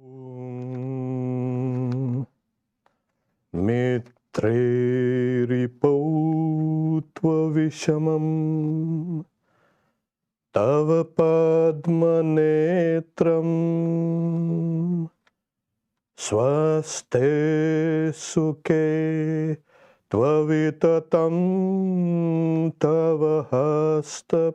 Om Mitre Ripotva Vishamam Tava Padmanetram Swaste Sukhe Tvavitatam Tava Hastapata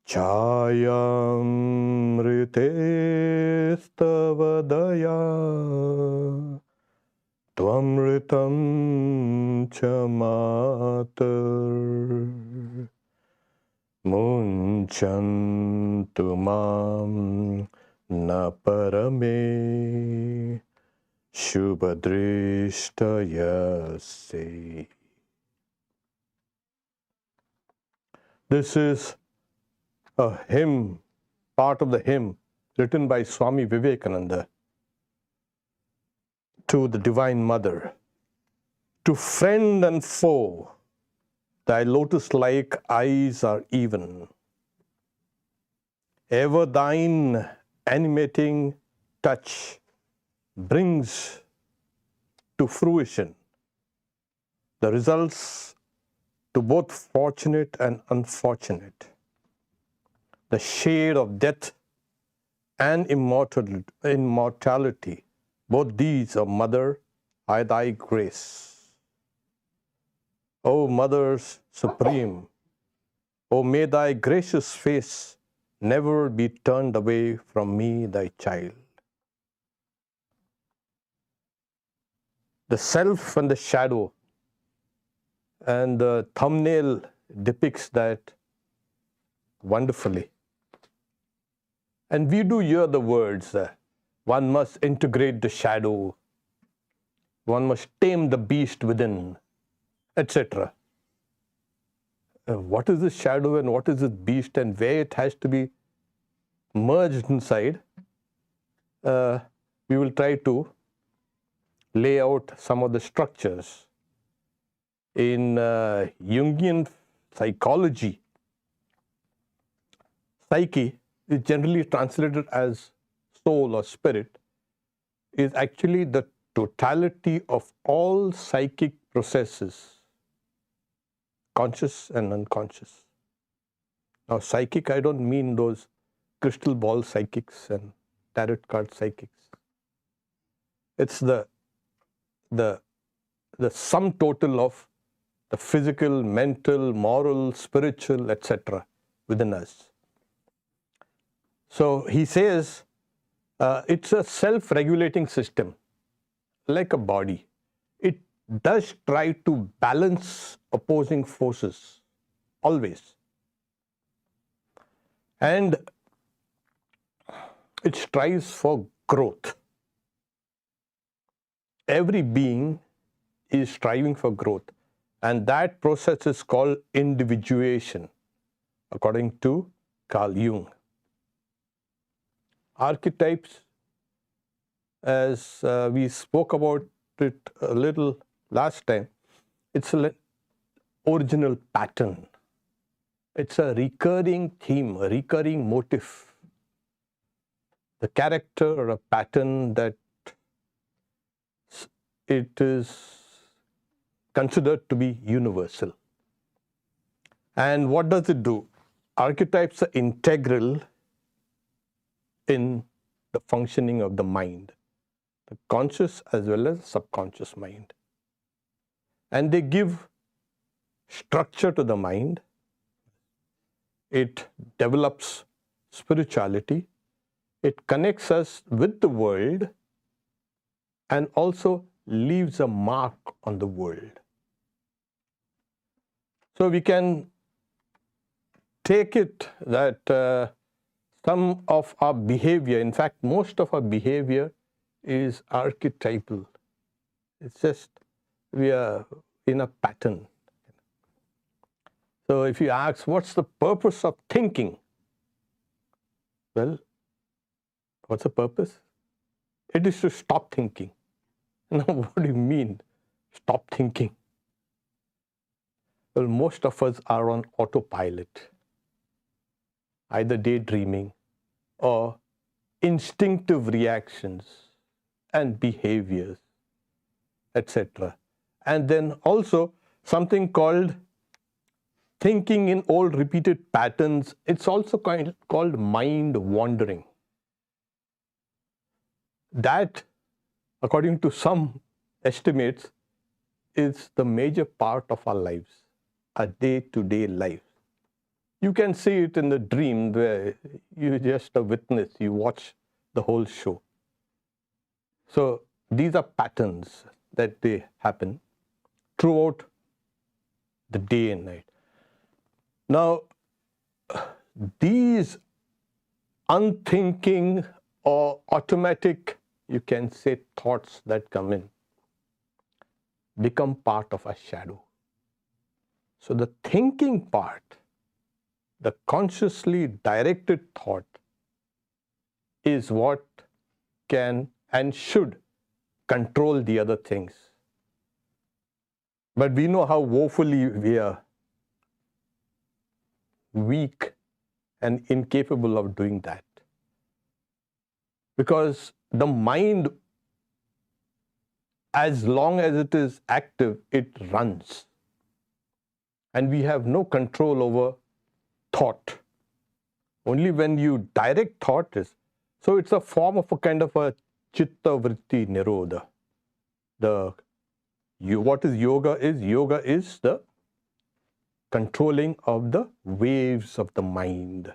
Chayamritestava Tvamritam Chamatar Munchantu Mam Naparame Shubhadrishtayase. This is a hymn, part of the hymn written by Swami Vivekananda to the Divine Mother. To friend and foe, thy lotus-like eyes are even. Ever thine animating touch brings to fruition the results to both fortunate and unfortunate. The shade of death and immortality, both these, O Mother, are thy grace. O Mother Supreme, O may thy gracious face never be turned away from me, thy child. The self and the shadow, and the thumbnail depicts that wonderfully. And we do hear the words, one must integrate the shadow, one must tame the beast within, etc. What is this shadow and what is this beast and where it has to be merged inside? We will try to lay out some of the structures. In Jungian psychology, psyche is generally translated as soul or spirit, is actually the totality of all psychic processes, conscious and unconscious. Now, psychic, I don't mean those crystal ball psychics and tarot card psychics. It's the sum total of the physical, mental, moral, spiritual, etc. within us. So he says it's a self-regulating system, like a body. It does try to balance opposing forces, always. And it strives for growth. Every being is striving for growth. And that process is called individuation, according to Carl Jung. Archetypes, as we spoke about it a little last time, it's an original pattern. It's a recurring theme, a recurring motif. The character or a pattern that it is considered to be universal. And what does it do? Archetypes are integral in the functioning of the mind, the conscious as well as subconscious mind. And they give structure to the mind. It develops spirituality. It connects us with the world and also leaves a mark on the world. So we can take it that some of our behavior, in fact, most of our behavior is archetypal. It's just we are in a pattern. So if you ask, what's the purpose of thinking? Well, what's the purpose? It is to stop thinking. Now, what do you mean, stop thinking? Well, most of us are on autopilot. either daydreaming or instinctive reactions and behaviors, etc. And then also something called thinking in old repeated patterns. It's also called mind wandering. That, according to some estimates, is the major part of our lives, our day-to-day life. You can see it in the dream where you're just a witness, you watch the whole show. So these are patterns that they happen throughout the day and night. Now, these unthinking or automatic, you can say, thoughts that come in become part of a shadow. So the thinking part, the consciously directed thought, is what can and should control the other things. But we know how woefully we are weak and incapable of doing that. Because the mind, as long as it is active, it runs. And we have no control over thought. Only when you direct thought is. So it's a form of a kind of a chitta vritti nirodha. What is yoga is? Yoga is the controlling of the waves of the mind.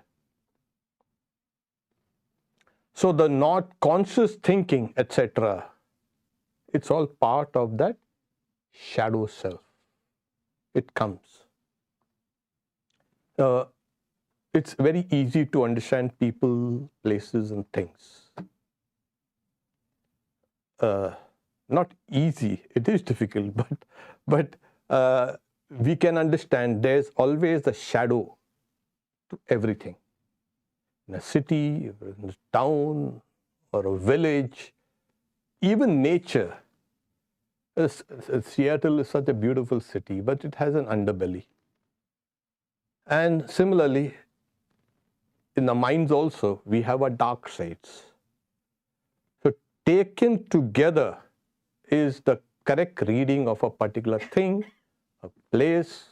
So the not conscious thinking, etc., it's all part of that shadow self. It comes. It's very easy to understand people, places, and things. Not easy, it is difficult, but we can understand there's always a shadow to everything. In a city, or in a town, or a village, even nature. Seattle is such a beautiful city, but it has an underbelly. And similarly, in the minds also, we have our dark sides. So taken together is the correct reading of a particular thing, a place,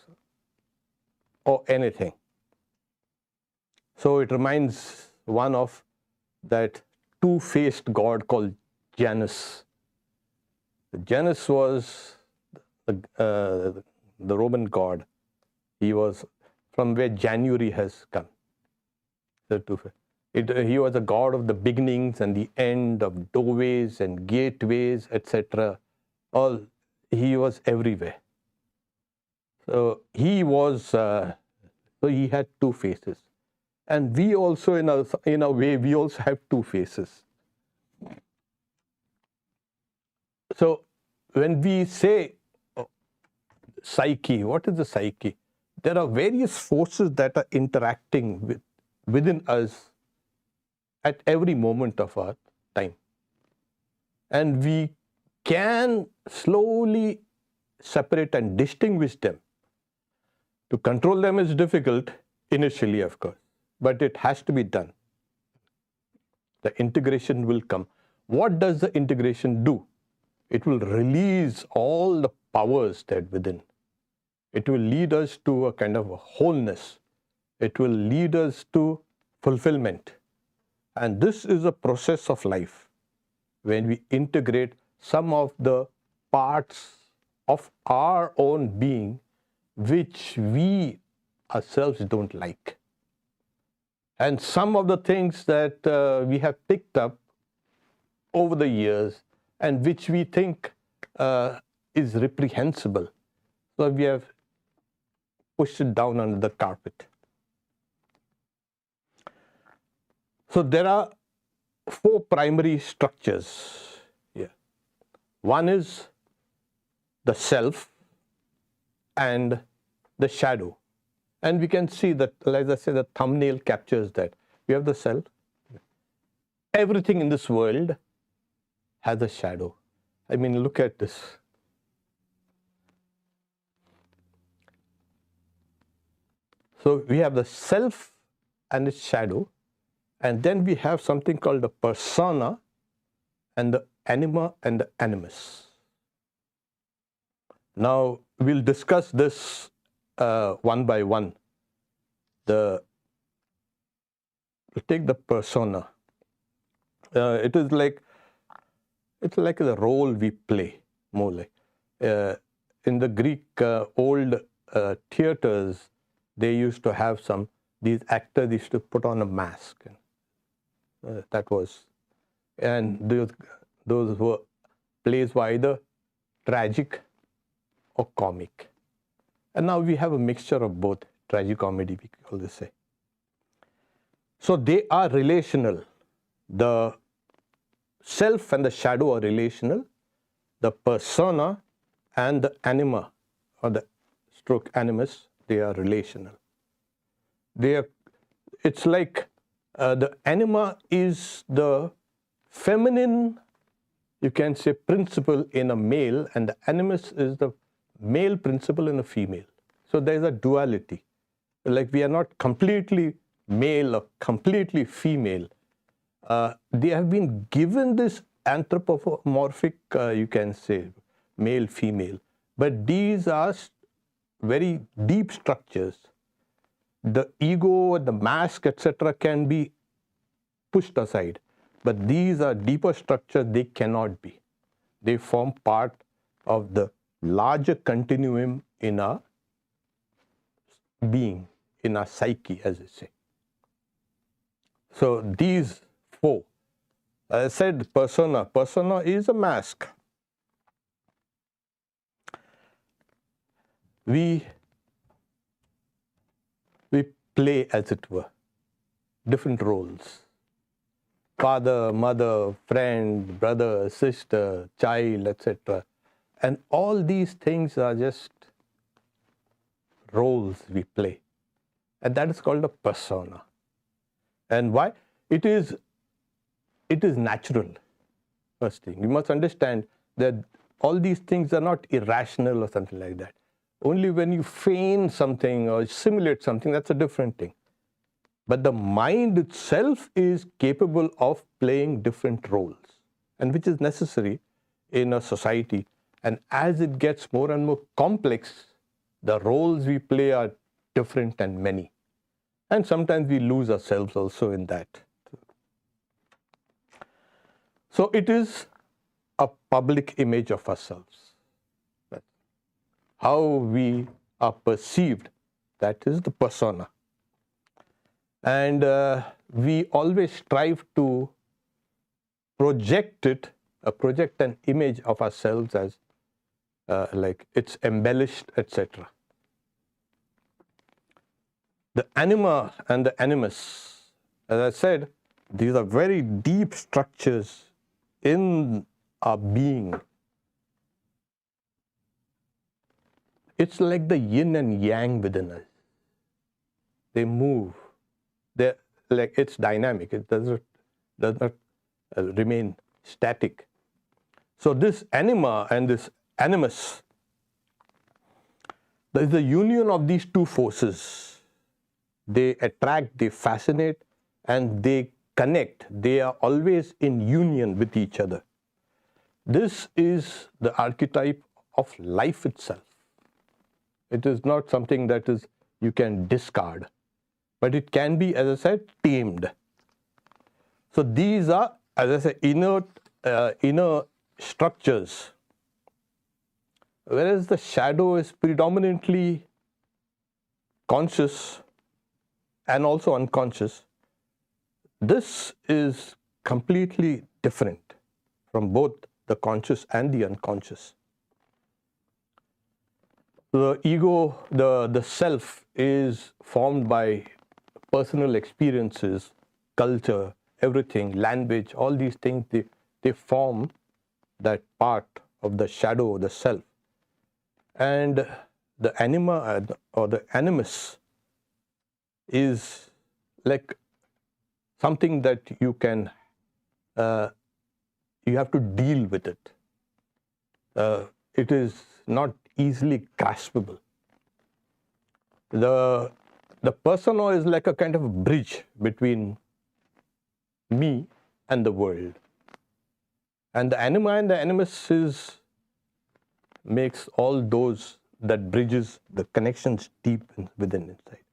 or anything. So it reminds one of that two-faced god called Janus. Janus was the Roman god. He was from where January has come. He was a god of the beginnings and the end, of doorways and gateways, etc. He was everywhere. So he was. So he had two faces, and we also, in a way, we also have two faces. So when we say psyche, what is the psyche? There are various forces that are interacting within us at every moment of our time. And we can slowly separate and distinguish them. To control them is difficult initially, of course, but it has to be done. The integration will come. What does the integration do? It will release all the powers that within. It will lead us to a kind of a wholeness. It will lead us to fulfillment. And this is a process of life when we integrate some of the parts of our own being which we ourselves don't like. And some of the things that we have picked up over the years and which we think is reprehensible. So we have pushed it down under the carpet. So there are four primary structures here. One is the self and the shadow. And we can see that, as I say, the thumbnail captures that. We have the self. Everything in this world has a shadow. I mean, look at this. So we have the self and its shadow. And then we have something called the persona and the anima and the animus. Now, we'll discuss this one by one. We'll take the persona. It's like the role we play, more like. In the Greek old theaters, they used to have these actors used to put on a mask. And those plays were either tragic or comic. And now we have a mixture of both, tragicomedy, we always say. So they are relational. The self and the shadow are relational. The persona and the anima, or the stroke animus, they are relational. It's like the anima is the feminine, you can say, principle in a male, and the animus is the male principle in a female. So there is a duality. Like we are not completely male or completely female. They have been given this anthropomorphic, you can say, male, female. But these are very deep structures. The ego, the mask, etc. can be pushed aside. But these are deeper structures, they cannot be. They form part of the larger continuum in our being, in our psyche, as I say. So these four, as I said, persona is a mask. We play, as it were, different roles. Father, mother, friend, brother, sister, child, etc. And all these things are just roles we play. And that is called a persona. And why? It is natural, first thing. You must understand that all these things are not irrational or something like that. Only when you feign something or simulate something, that's a different thing. But the mind itself is capable of playing different roles, and which is necessary in a society. And as it gets more and more complex, the roles we play are different and many. And sometimes we lose ourselves also in that. So it is a public image of ourselves. How we are perceived, that is the persona. And we always strive to project an image of ourselves as like it's embellished, etc. The anima and the animus, as I said, these are very deep structures in our being. It's like the yin and yang within us. They move. They're like, it's dynamic. It does not remain static. So this anima and this animus, there is the union of these two forces. They attract, they fascinate, and they connect. They are always in union with each other. This is the archetype of life itself. It is not something that you can discard, but it can be, as I said, tamed. So these are, as I say, inner structures, whereas the shadow is predominantly conscious and also unconscious. This is completely different from both the conscious and the unconscious. The ego, the self, is formed by personal experiences, culture, everything, language, all these things, they form that part of the shadow, the self. And the anima or the animus is like something that you can, you have to deal with it. It is not easily graspable. The the persona is like a kind of a bridge between me and the world. And the anima and the animus makes all those, that bridges the connections deep within inside.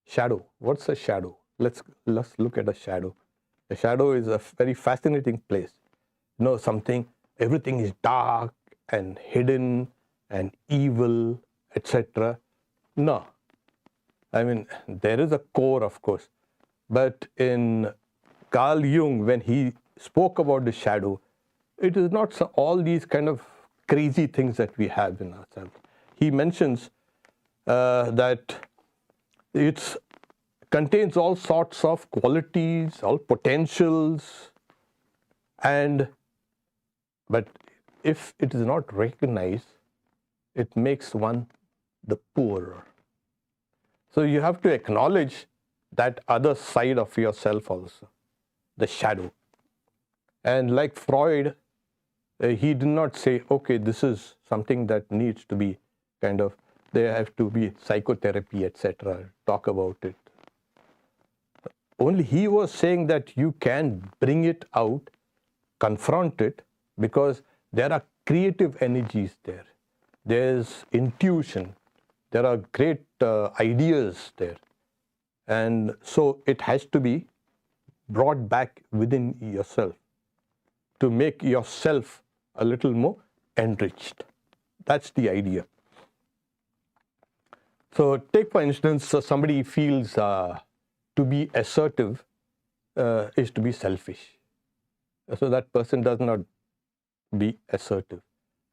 Shadow. What's a shadow? Let's look at a shadow. A shadow is a very fascinating place. You know, everything is dark and hidden and evil, etc. No. I mean, there is a core, of course. But in Carl Jung, when he spoke about the shadow, it is not all these kind of crazy things that we have in ourselves. He mentions that it contains all sorts of qualities, all potentials, but if it is not recognized, it makes one the poorer. So you have to acknowledge that other side of yourself also, the shadow. And like Freud, he did not say, okay, this is something that needs to be there have to be psychotherapy, etc., talk about it. Only he was saying that you can bring it out, confront it, because there are creative energies there. There's intuition. There are great ideas there. And so it has to be brought back within yourself to make yourself a little more enriched. That's the idea. So take for instance, somebody feels to be assertive is to be selfish. So that person does not be assertive.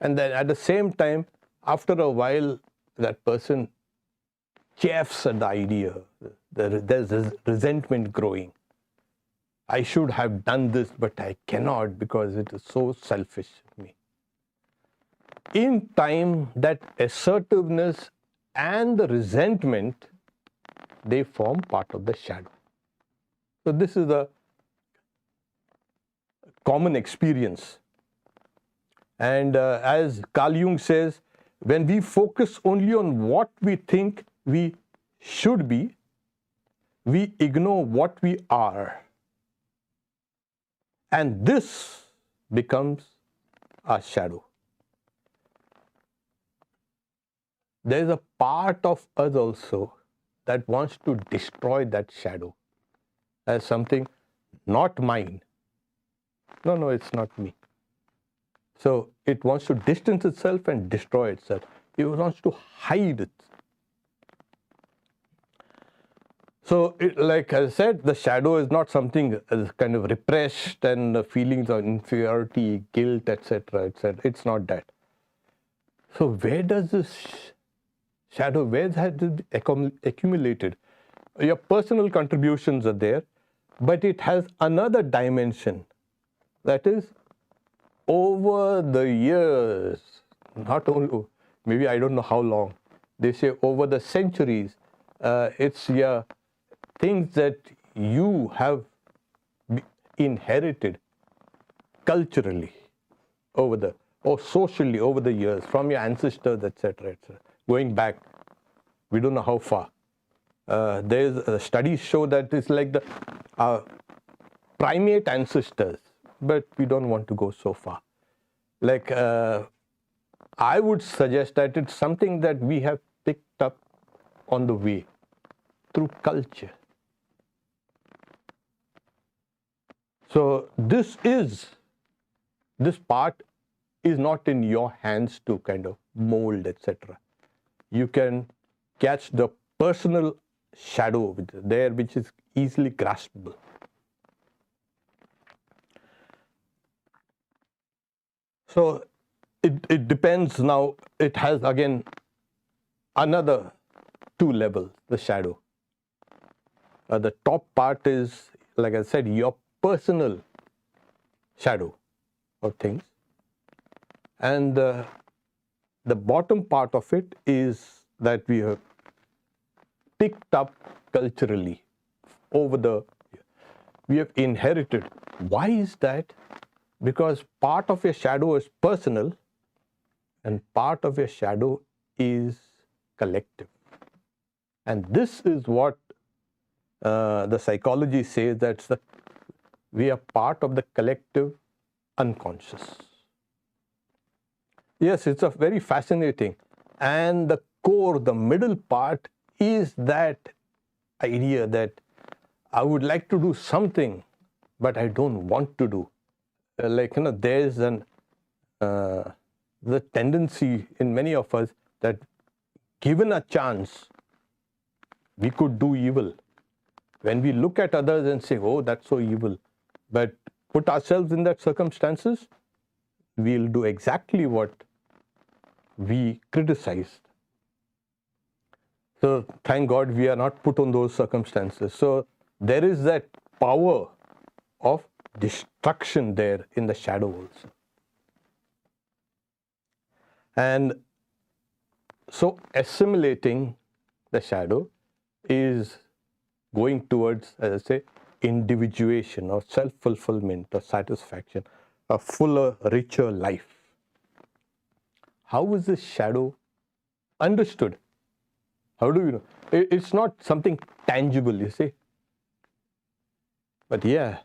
And then at the same time, after a while, that person chafes at the idea. There's resentment growing. I should have done this, but I cannot because it is so selfish of me. In time, that assertiveness and the resentment, they form part of the shadow. So this is a common experience. And as Carl Jung says, when we focus only on what we think we should be, we ignore what we are. And this becomes our shadow. There is a part of us also that wants to destroy that shadow as something not mine. No, it's not me. So it wants to distance itself and destroy itself. It wants to hide it. So, like I said, the shadow is not something kind of repressed and feelings of inferiority, guilt, etc., etc. It's not that. So where does this shadow, where has it accumulated? Your personal contributions are there, but it has another dimension. That is, over the years, not only, maybe I don't know how long, they say over the centuries, it's things that you have inherited culturally or socially over the years from your ancestors, etc., etc. Going back, we don't know how far. Studies show that it's like the primate ancestors, but we don't want to go so far. Like I would suggest that it's something that we have picked up on the way through culture. So this part is not in your hands to kind of mold, etc. You can catch the personal shadow there, which is easily graspable. So it depends now. It has again another two levels, the shadow. The top part is, like I said, your personal shadow of things. And the bottom part of it is that we have picked up culturally we have inherited. Why is that? Because part of your shadow is personal and part of your shadow is collective. And this is what the psychology says, that we are part of the collective unconscious. Yes, it's a very fascinating. And the core, the middle part is that idea that I would like to do something, but I don't want to do. There's the tendency in many of us that given a chance, we could do evil. When we look at others and say, oh, that's so evil, but put ourselves in that circumstances, we'll do exactly what we criticized. So thank God we are not put on those circumstances. So there is that power of destruction there in the shadow also. And so assimilating the shadow is going towards, as I say, individuation or self-fulfillment or satisfaction, a fuller, richer life. How is this shadow understood? How do you know? It's not something tangible, you see. But yeah,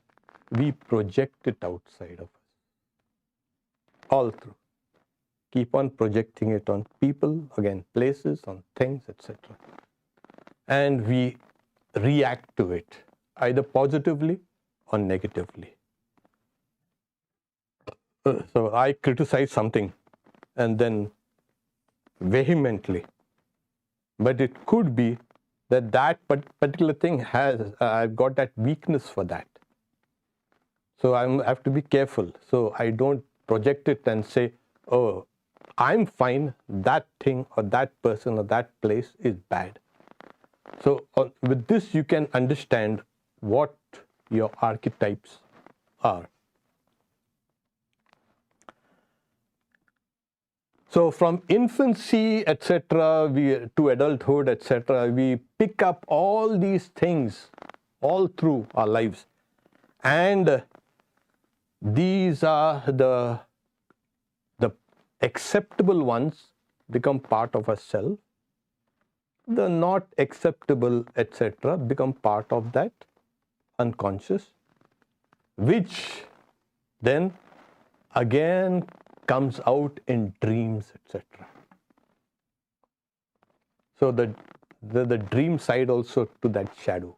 we project it outside of us. All through. Keep on projecting it on people, again, places, on things, etc. And we react to it, either positively or negatively. So I criticize something and then vehemently. But it could be that that particular thing has, I've got that weakness for that. So I have to be careful. So I don't project it and say, oh, I'm fine, that thing or that person or that place is bad. So with this, you can understand what your archetypes are. So from infancy, etc., to adulthood, etc., we pick up all these things all through our lives. And these are the acceptable ones become part of ourselves. The not acceptable, etc., become part of that unconscious, which then again comes out in dreams, etc. So the dream side also to that shadow.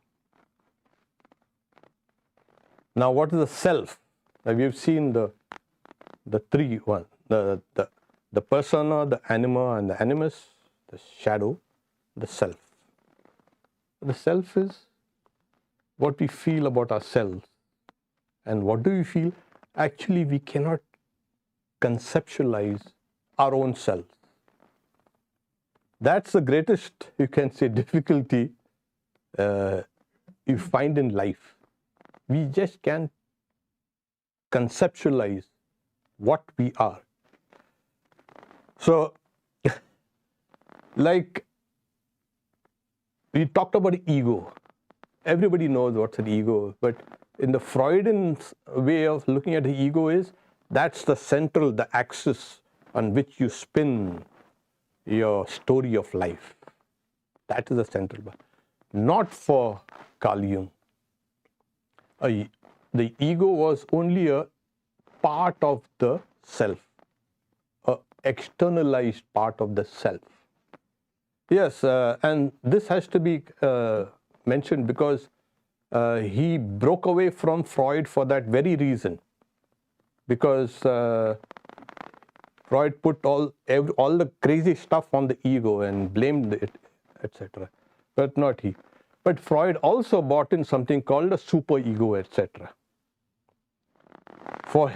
Now, what is the self? Now, we have seen the three one, the persona, the anima, and the animus, the shadow, the self. The self is what we feel about ourselves. And what do we feel? Actually, we cannot conceptualize our own self. That's the greatest, you can say, difficulty you find in life. We just can't conceptualize what we are. So, like we talked about ego. Everybody knows what's an ego, but in the Freudian way of looking at the ego is, that's the central, the axis on which you spin your story of life. That is the central one. Not for Carl Jung. The ego was only a part of the self, an externalized part of the self. Yes, and this has to be mentioned because he broke away from Freud for that very reason. Because Freud put all the crazy stuff on the ego and blamed it, etc. But not he. But Freud also brought in something called a superego, etc. For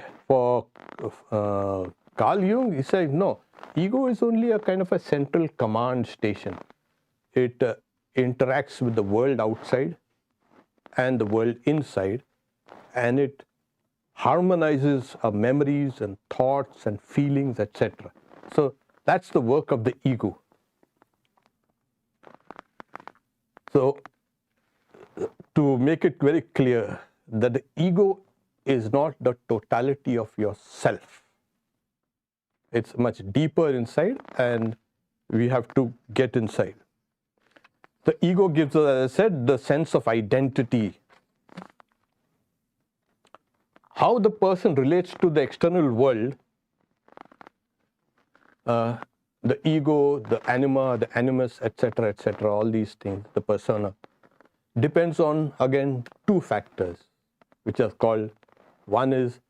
Carl Jung, he said, no, ego is only a kind of a central command station. It interacts with the world outside and the world inside, and it harmonizes our memories and thoughts and feelings, etc. So that's the work of the ego. So to make it very clear that the ego is not the totality of yourself. It's much deeper inside, and we have to get inside. The ego gives us, as I said, the sense of identity. How the person relates to the external world, the ego, the anima, the animus, etc., all these things, the persona, depends on, again, two factors, which are called, one is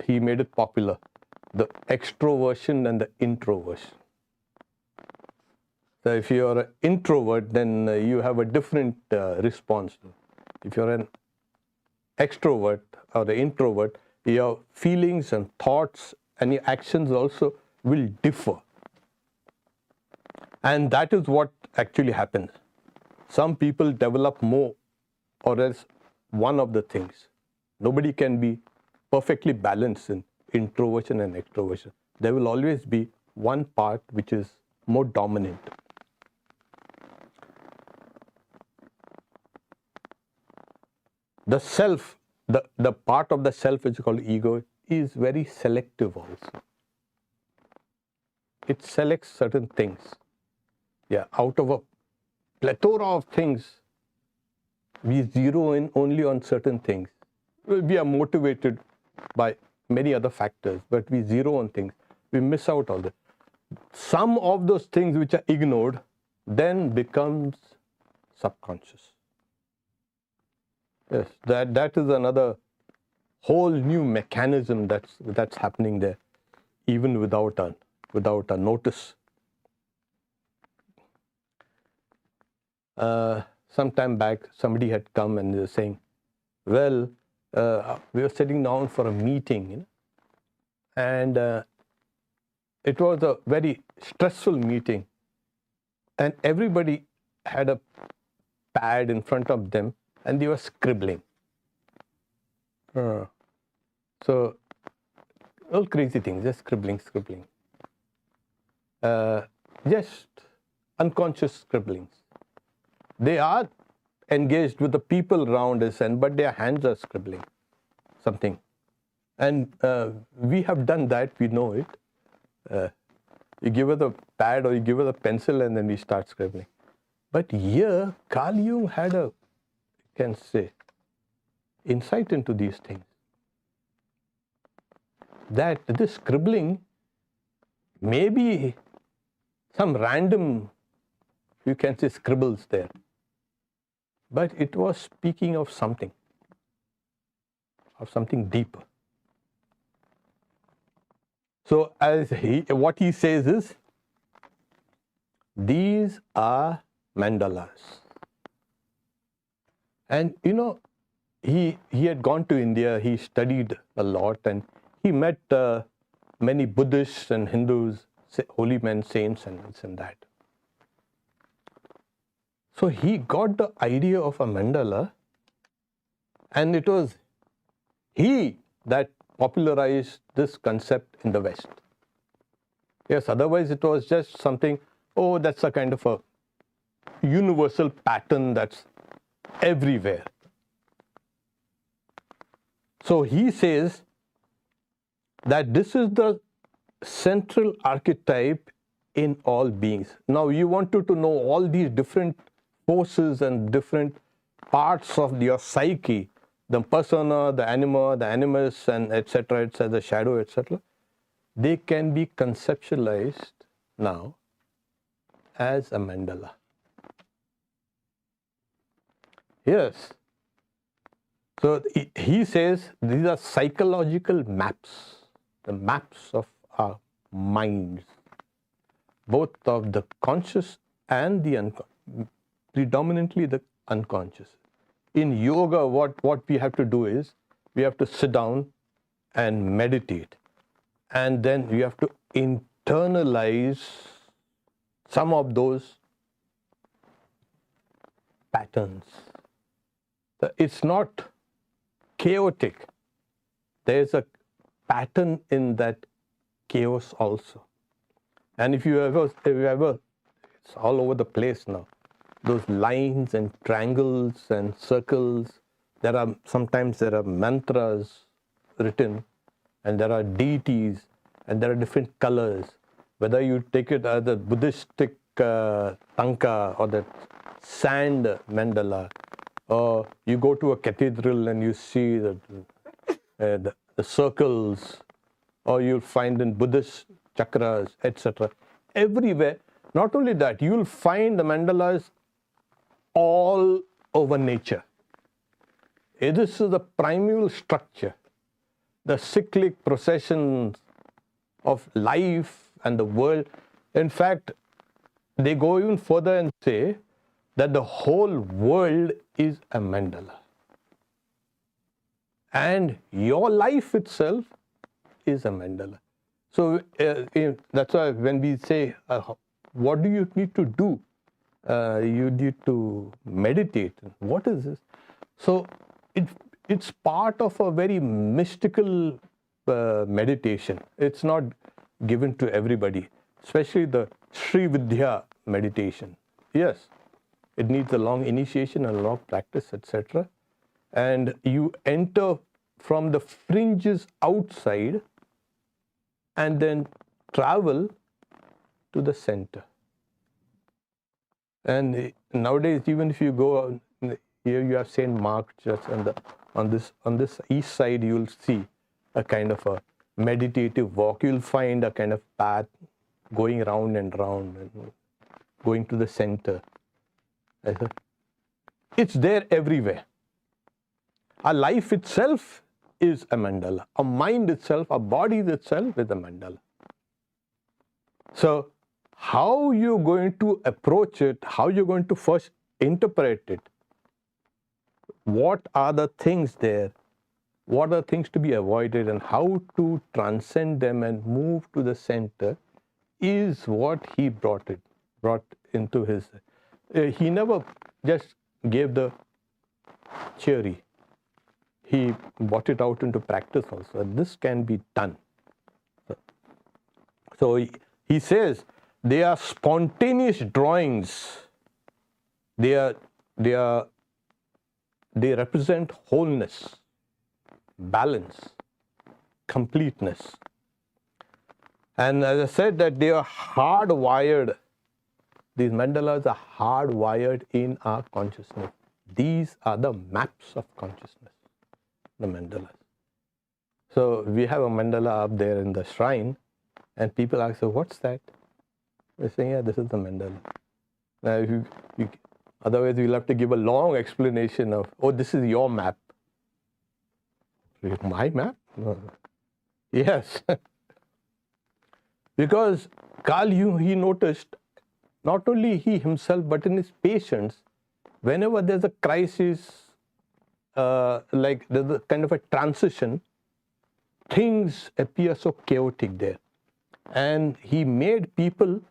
he made it popular, the extroversion and the introversion. So if you are an introvert, then you have a different response. If you're an extrovert or the introvert, your feelings and thoughts and your actions also will differ. And that is what actually happens. Some people develop more or else one of the things. Nobody can be perfectly balanced in introversion and extroversion. There will always be one part which is more dominant. The self, the part of the self which is called ego, is very selective also. It selects certain things. Yeah, out of a plethora of things, we zero in only on certain things. We are motivated by many other factors, but we zero on things. We miss out all that. Some of those things which are ignored then becomes subconscious. Yes, that is another whole new mechanism that's happening there, even without a notice. Some time back, somebody had come and they were saying, well, we were sitting down for a meeting, and it was a very stressful meeting, and everybody had a pad in front of them and they were scribbling. So, all crazy things, just scribbling. Just unconscious scribblings. They are engaged with the people around us, but their hands are scribbling something. And we have done that, we know it. You give us a pad or you give us a pencil and then we start scribbling. But here, Carl Jung had a, can say, insight into these things. That this scribbling may be some random, you can say, scribbles there. But it was speaking of something deeper. So what he says is, these are mandalas. And he had gone to India, he studied a lot, and he met many Buddhists and Hindus, holy men, saints, and this and that. So he got the idea of a mandala, and it was he that popularized this concept in the West. Yes, otherwise it was just something, oh, that's a kind of a universal pattern that's everywhere. So he says that this is the central archetype in all beings. Now you wanted to know all these different forces and different parts of your psyche, the persona, the anima, the animus, and etc., the shadow, etc., they can be conceptualized now as a mandala. Yes. So he says these are psychological maps, the maps of our minds, both of the conscious and the unconscious, predominantly the unconscious. In yoga, what we have to do is, we have to sit down and meditate. And then we have to internalize some of those patterns. It's not chaotic. There's a pattern in that chaos also. And if you ever, it's all over the place now. Those lines and triangles and circles, sometimes there are mantras written, and there are deities, and there are different colors. Whether you take it as a Buddhistic tanka or that sand mandala, or you go to a cathedral and you see the circles, or you'll find in Buddhist chakras, etc. Everywhere. Not only that, you'll find the mandalas all over nature. This is the primeval structure, the cyclic processions of life and the world. In fact, they go even further and say that the whole world is a mandala. And your life itself is a mandala. So that's why when we say, what do you need to do? You need to meditate. What is this? So it's part of a very mystical meditation. It's not given to everybody, especially the Sri Vidya meditation. Yes, it needs a long initiation and a long practice, etc. And you enter from the fringes outside and then travel to the center. And nowadays, even if you go here, you have St. Mark Church, and on this east side, you'll see a kind of a meditative walk. You'll find a kind of path going round and round and going to the center. It's there everywhere. Our life itself is a mandala. Our mind itself, our body itself is a mandala. So how you're going to approach it, how you're going to first interpret it, what are the things there, what are things to be avoided, and how to transcend them and move to the center is what he brought into his. He never just gave the theory. He brought it out into practice also. This can be done. So he says they are spontaneous drawings. They represent wholeness, balance, completeness. And as I said, that they are hardwired. These mandalas are hardwired in our consciousness. These are the maps of consciousness, the mandalas. So we have a mandala up there in the shrine, and people ask, so what's that? We're saying, yeah, this is the mandala. Now, otherwise we'll have to give a long explanation of, oh, this is your map. My map? No. Yes. Because Carl Jung, he noticed, not only he himself, but in his patients, whenever there's a crisis, like there's a kind of a transition, things appear so chaotic there. And he made people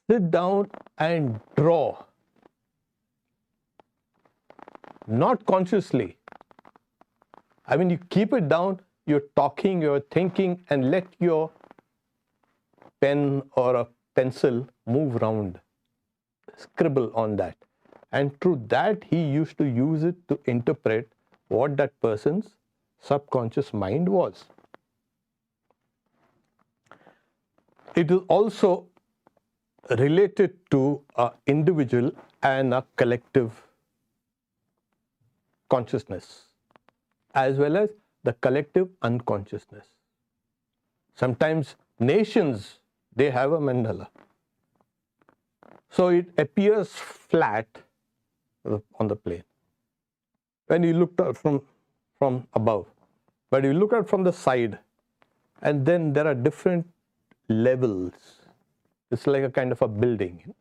sit down and draw. Not consciously. I mean, you keep it down, you're talking, you're thinking, and let your pen or a pencil move around. Scribble on that. And through that, he used to use it to interpret what that person's subconscious mind was. It is also related to an individual and a collective consciousness, as well as the collective unconsciousness. Sometimes nations, they have a mandala. So it appears flat on the plane when you look at from above. But you look at from the side, and then there are different levels. It's like a kind of a building.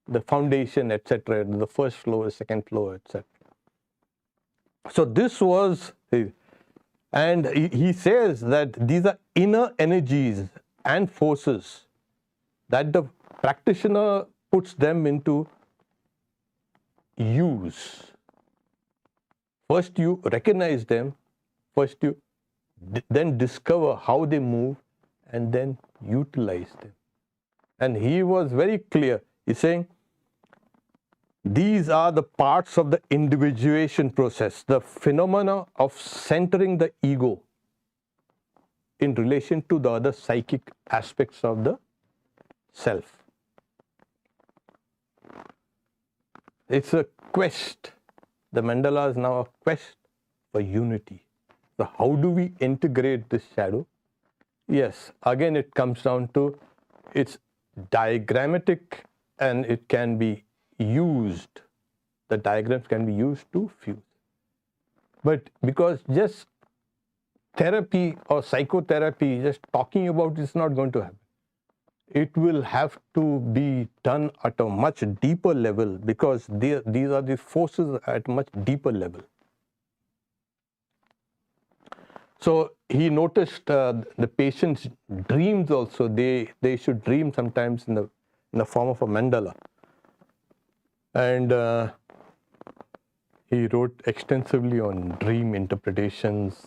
The foundation, etc., the first floor, second floor, etc. So this was, and he says that these are inner energies and forces that the practitioner puts them into use. First you recognize them, first you then discover how they move, and then utilize them. And he was very clear. He's saying, these are the parts of the individuation process, the phenomena of centering the ego in relation to the other psychic aspects of the self. It's a quest. The mandala is now a quest for unity. So how do we integrate this shadow? Yes, again it comes down to it's diagrammatic and it can be used. The diagrams can be used to fuse. But because just therapy or psychotherapy, just talking about it is not going to happen. It will have to be done at a much deeper level because these are the forces at a much deeper level. So he noticed the patient's dreams also. They should dream sometimes in the form of a mandala. And he wrote extensively on dream interpretations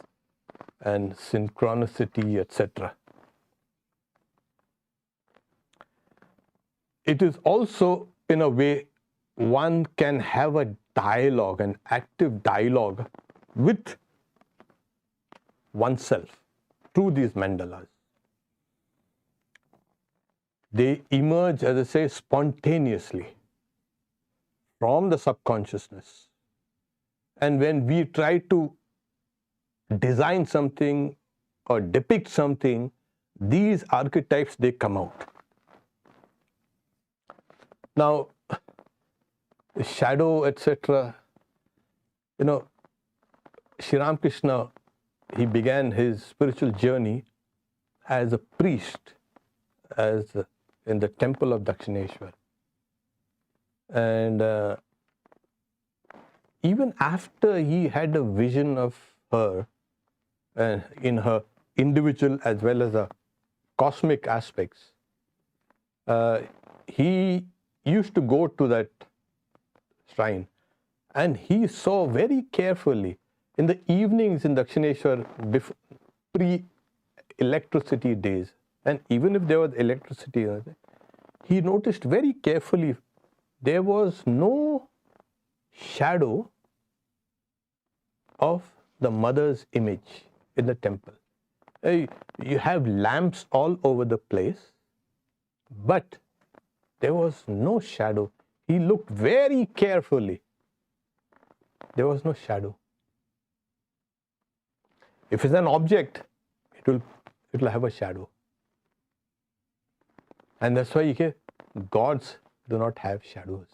and synchronicity, etc. It is also, in a way, one can have a dialogue, an active dialogue with oneself through these mandalas. They emerge, as I say, spontaneously from the subconsciousness. And when we try to design something or depict something, these archetypes, they come out. Now, shadow, etc. Sri Ramakrishna, he began his spiritual journey as a priest, in the temple of Dakshineshwar. And even after he had a vision of her, in her individual as well as the cosmic aspects, he used to go to that shrine and he saw very carefully in the evenings in Dakshineshwar, pre-electricity days, and even if there was electricity, he noticed very carefully there was no shadow of the mother's image in the temple. You have lamps all over the place, but there was no shadow. He looked very carefully. There was no shadow. If it's an object, it will have a shadow. And that's why gods do not have shadows.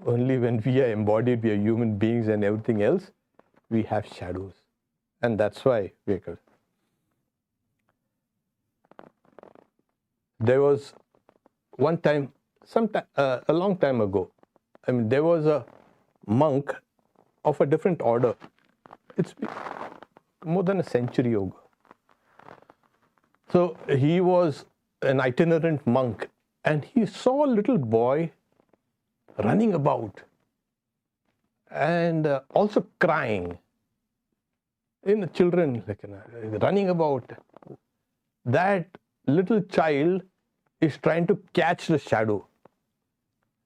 Only when we are embodied, we are human beings and everything else, we have shadows. And that's why there was one time, a long time ago, there was a monk of a different order. It's more than a century ago. So he was an itinerant monk and he saw a little boy running about and also crying. In the children running about, that little child is trying to catch the shadow.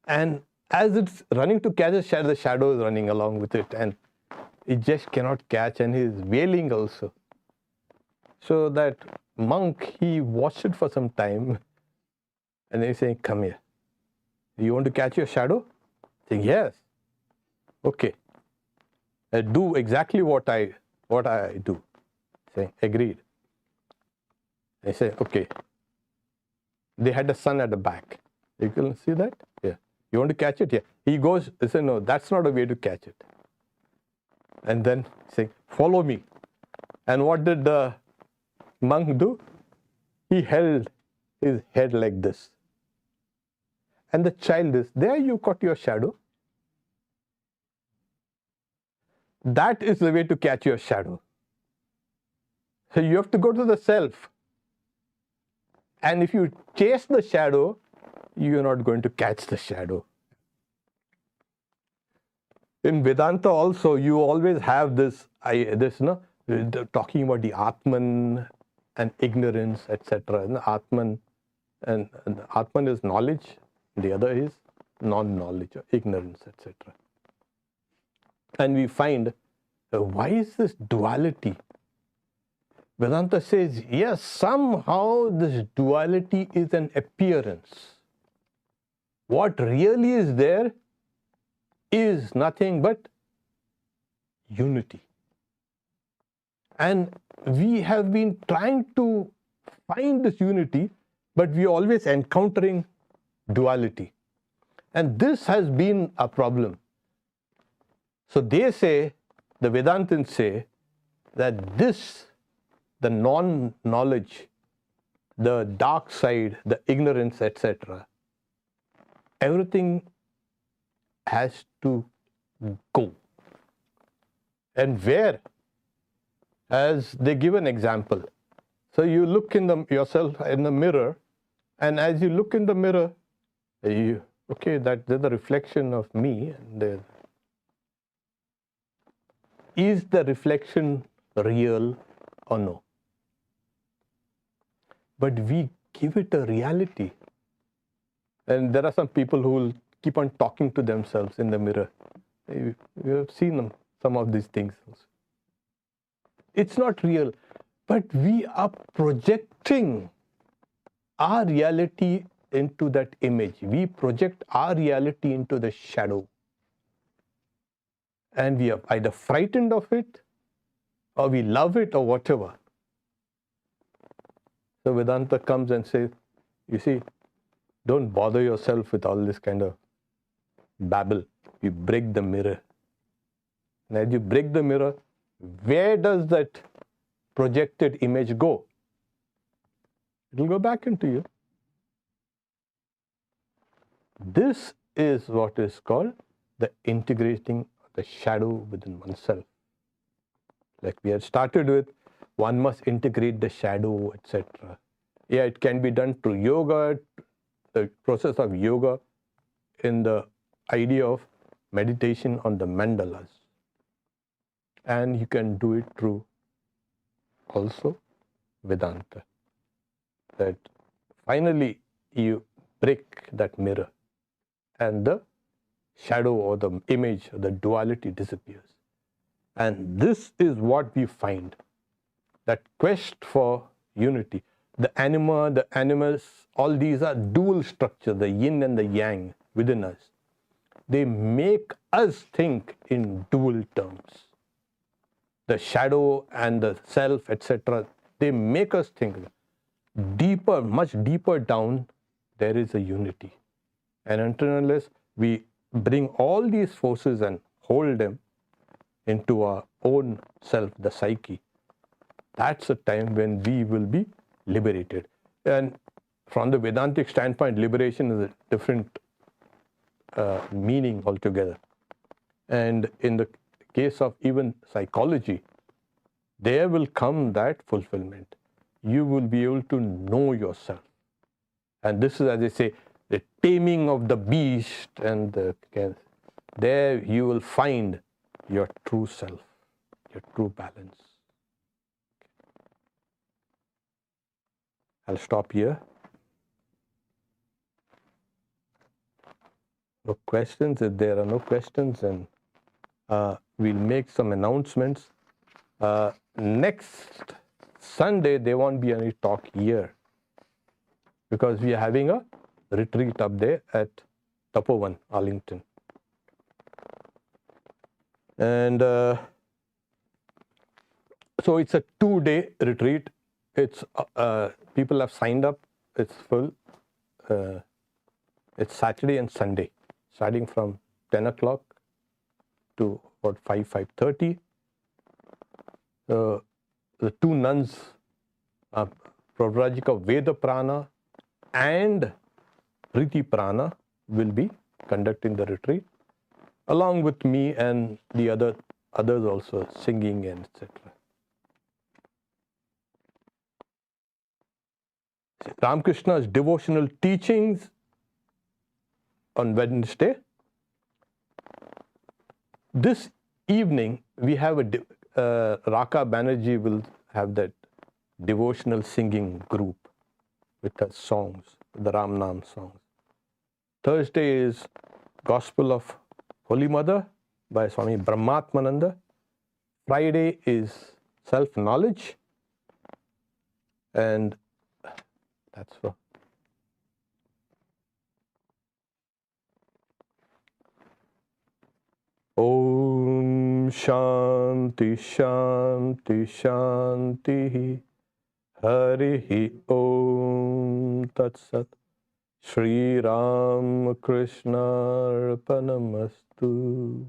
And as it's running to catch the shadow is running along with it and it just cannot catch and he's wailing also. So that monk, he watched it for some time and then he's saying, come here. Do you want to catch your shadow? Saying, yes. Okay. Do exactly what I do. Saying, agreed. I say, okay. They had a son at the back. You can see that? Yeah. You want to catch it? Yeah. He goes, he said, no, that's not a way to catch it. And then saying, follow me. And what did the monk do? He held his head like this. And the child is, there you caught your shadow. That is the way to catch your shadow. So you have to go to the self. And if you chase the shadow, you are not going to catch the shadow. In Vedanta also, you always have this talking about the Atman and ignorance, etc. And Atman, and Atman is knowledge, the other is non-knowledge or ignorance, etc. And we find, why is this duality? Vedanta says, yes, somehow this duality is an appearance. What really is there is nothing but unity. And we have been trying to find this unity, but we are always encountering duality. And this has been a problem. So they say, the Vedantins say, that this, the non-knowledge, the dark side, the ignorance, etc., everything has to go. And where? As they give an example. So you look in yourself in the mirror, and as you look in the mirror, okay, there's the reflection of me. And is the reflection real or no? But we give it a reality. And there are some people who will keep on talking to themselves in the mirror. You have seen them, some of these things. It's not real, but we are projecting our reality into that image. We project our reality into the shadow. And we are either frightened of it, or we love it, or whatever. So Vedanta comes and says, you see, don't bother yourself with all this kind of babble. You break the mirror. And as you break the mirror, where does that projected image go? It will go back into you. This is what is called the integrating the shadow within oneself. Like we had started with, one must integrate the shadow, etc. Yeah, it can be done through yoga, the process of yoga, in the idea of meditation on the mandalas. And you can do it through also Vedanta. That finally you break that mirror and the shadow or the image or the duality disappears. And this is what we find, that quest for unity. The anima, the animals, all these are dual structure, the yin and the yang within us. They make us think in dual terms. The shadow and the self, etc., they make us think. Deeper, much deeper down, there is a unity. And until unless we bring all these forces and hold them into our own self, the psyche, that's the time when we will be liberated. And from the Vedantic standpoint, liberation is a different meaning altogether. And in the case of even psychology, there will come that fulfillment. You will be able to know yourself. And this is, as I say, the taming of the beast, and there you will find your true self, your true balance. I'll stop here. No questions. If there are no questions, then we'll make some announcements. Next Sunday, there won't be any talk here because we are having a retreat up there at Tapovan, Arlington. And so it's a 2-day retreat. It's people have signed up. It's full. It's Saturday and Sunday, starting from 10 o'clock to about 5:30. The two nuns, Pravrajika Veda Prana and Priti Prana, will be conducting the retreat, along with me and the others also singing and etc. Ramakrishna's devotional teachings on Wednesday. This evening we have Raka Banerjee will have that devotional singing group with the songs, the Ram Nam songs. Thursday is Gospel of Holy Mother by Swami Brahmatmananda. Friday is Self-Knowledge. And that's for Om Shanti Shanti Shanti Harihi Om Tat Sat Shri Ram Krishna Arpanamastu.